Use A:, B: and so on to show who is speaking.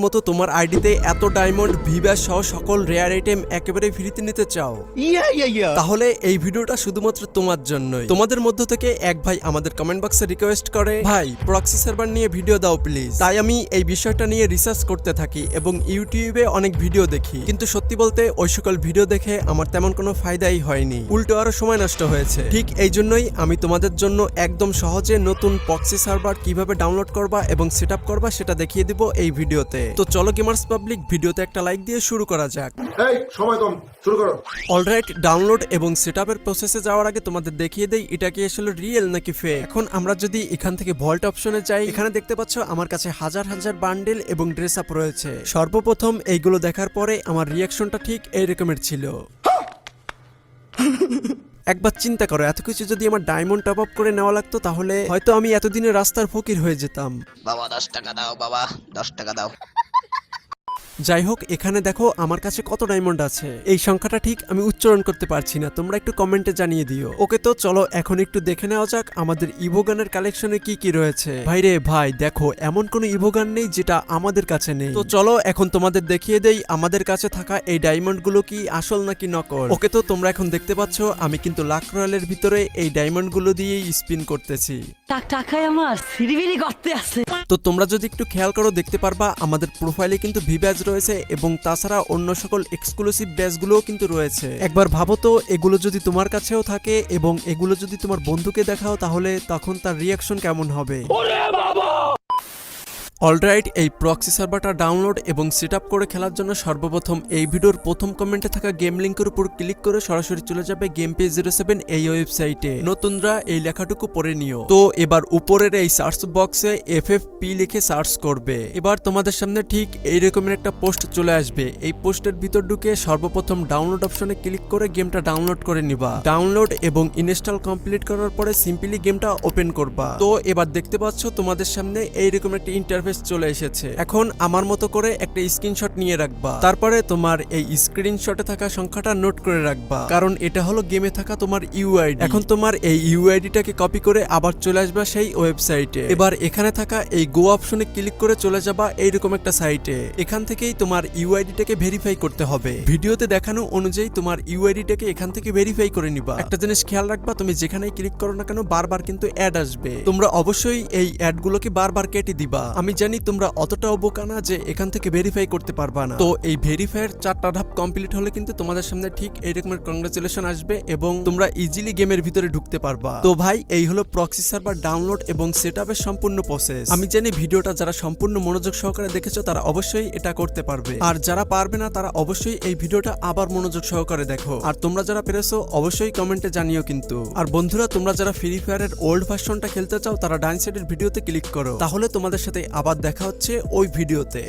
A: মতো তোমার আইডিতে এত ডায়মন্ড, ভিব্যাস সহ সকল রেয়ার আইটেম একেবারে ফ্রিতে নিতে চাও, তাহলে এই ভিডিওটা শুধুমাত্র তোমার জন্যই। তোমাদের মধ্য থেকে এক ভাই আমাদের কমেন্ট বক্সে রিকোয়েস্ট করে, ভাই প্রক্সি সার্ভার নিয়ে ভিডিও দাও প্লিজ। তাই আমি এই বিষয়টা নিয়ে রিসার্চ করতে থাকি এবং ইউটিউবে অনেক ভিডিও দেখি, কিন্তু সত্যি বলতে ওই সকল ভিডিও দেখে আমার তেমন কোনো ফায়দাই হয়নি, উল্টো আরো সময় নষ্ট হয়েছে। ঠিক এই জন্যই আমি তোমাদের জন্য একদম সহজে নতুন প্রক্সি সার্ভার কিভাবে ডাউনলোড করবা এবং সেট আপ করবা সেটা দেখিয়ে দিব এই ভিডিওতে। তো চলো গেমার্স পাবলিক, ভিডিওতে একটা লাইক দিয়ে শুরু করা যাক।
B: সময় কম, শুরু করো।
A: অলরাইট, ডাউনলোড এবং সেটআপের প্রসেসে যাওয়ার আগে তোমাদের দেখিয়ে দেই এটা কি আসলে রিয়েল নাকি ফেক। এখন আমরা যদি এখান থেকে ভল্ট অপশনে যাই, এখানে দেখতে পাচ্ছ আমার কাছে হাজার হাজার বান্ডেল এবং ড্রেস আপ রয়েছে। সর্বপ্রথম এইগুলো দেখার পরে আমার রিয়াকশনটা ঠিক এই রকমের ছিল। একবার চিন্তা করো, এত কিছু যদি আমার ডায়মন্ড টপ আপ করে নেওয়া লাগতো তাহলে হয়তো আমি এতদিনে রাস্তার ফকির হয়ে যেতাম।
C: বাবা 10 টাকা দাও, বাবা 10 টাকা দাও।
A: যাই হোক, এখানে দেখো আমার কাছে কত ডায়মন্ড আছে। এই সংখ্যাটা ঠিক আমি উচ্চারণ করতে পারছি না, তোমরা একটু কমেন্টে জানিয়ে দিও। ওকে, তো চলো এখন একটু দেখে নেওয়া যাক আমাদের ইভোগানের কালেকশনে কি কি রয়েছে। ভাই রে ভাই, দেখো এমন কোনো ইভোগান নেই যেটা আমাদের কাছে নেই। তো চলো এখন তোমাদের দেখিয়ে দেই আমাদের কাছে থাকা এই ডায়মন্ড গুলো কি আসল নাকি নকল। ওকে, তো তোমরা এখন দেখতে পাচ্ছ আমি কিন্তু লাক রয়্যালের ভিতরে এই ডায়মন্ড গুলো দিয়েই স্পিন করতেছি।
D: টাকায় আমার সিরিবিরি করতে আছে।
A: তো তোমরা যদি একটু খেয়াল করো দেখতে পারবা আমাদের প্রোফাইলে কিন্তু ভি ব্যাজ রয়েছে এবং তাছাড়া অন্য সকল এক্সক্লুসিভ ব্যাজগুলোও কিন্তু রয়েছে। একবার ভাবো তো, এগুলো যদি তোমার কাছেও থাকে এবং এগুলো যদি তোমার বন্ধুকে দেখাও তাহলে তখন তার রিয়াকশন কেমন হবে। অলরাইট, এই প্রক্সি সার্ভারটা ডাউনলোড এবং সেট আপ করে খেলার জন্য সর্বপ্রথম এই ভিডিওর প্রথম কমেন্টে থাকা গেম লিঙ্কের উপর ক্লিক করে সরাসরি চলে যাবে Gameplay07 এই ওয়েবসাইটে। নতুনরা এই লেখাটুকু পড়ে নিও। তো এবার উপরের এই সার্চ বক্সে FFP লিখে সার্চ করবে। এবার তোমাদের সামনে ঠিক এই রকমের একটা পোস্ট চলে আসবে। এই পোস্টের ভিতর ঢুকে সর্বপ্রথম ডাউনলোড অপশনে ক্লিক করে গেমটা ডাউনলোড করে নিবা। ডাউনলোড এবং ইনস্টল কমপ্লিট করার পরে সিম্পলি গেমটা ওপেন করবা। তো এবার দেখতে পাচ্ছ তোমাদের সামনে এই রকম একটা ইন্টারফেস চলে এসেছে। এখন আমার মতো করে একটা স্ক্রিনশট নিয়ে রাখবা, তারপরে তোমার এই স্ক্রিনশটে থাকা সংখ্যাটা নোট করে রাখবা, কারণ এটা হলো গেমে থাকা তোমার ইউআইডি। এখন তোমার এই ইউআইডিটাকে কপি করে আবার চলে আসবা সেই ওয়েবসাইটে। এবার এখানে থাকা এই গো অপশনে ক্লিক করে চলে যাবা এইরকম একটা সাইটে। এখান থেকেই তোমার ইউআইডিটাকে ভেরিফাই করতে হবে। ভিডিওতে দেখানো অনুযায়ী তোমার ইউআইডিটাকে এখান থেকে ভেরিফাই করে নিবা। একটা জিনিস খেয়াল রাখবা, তুমি যেখানেই ক্লিক করো না কেন বারবার কিন্তু অ্যাড আসবে। তোমরা অবশ্যই এই অ্যাডগুলোকে বারবার কেটে দিবা। আমি জানি তোমরা অতটাও বোকা না যে এখান থেকে ভেরিফাই করতে পারবা না। তো এই ভেরিফাইয়ের 4টা ধাপ কমপ্লিট হলে কিন্তু তোমাদের সামনে ঠিক এই রকমের কংগ্রাচুলেশন আসবে এবং তোমরা ইজিলি গেমের ভিতরে ঢুকতে পারবা। তো ভাই, এই হলো প্রক্সি সার্ভার ডাউনলোড এবং সেটআপের সম্পূর্ণ প্রসেস। আমি জানি ভিডিওটা যারা সম্পূর্ণ মনোযোগ সহকারে দেখেছো তারা অবশ্যই এটা করতে পারবে, আর যারা পারবে না তারা অবশ্যই এই ভিডিওটা আবার মনোযোগ সহকারে দেখো। আর তোমরা যারা পেরেছো অবশ্যই কমেন্টে জানিও কিন্তু। আর বন্ধুরা, তোমরা যারা ফ্রি ফায়ারের ওল্ড ভার্সনটা খেলতে চাও তারা ডান সাইডের ভিডিওতে ক্লিক করো, তাহলে তোমাদের সাথে আবার দেখা হচ্ছে ওই ভিডিওতে।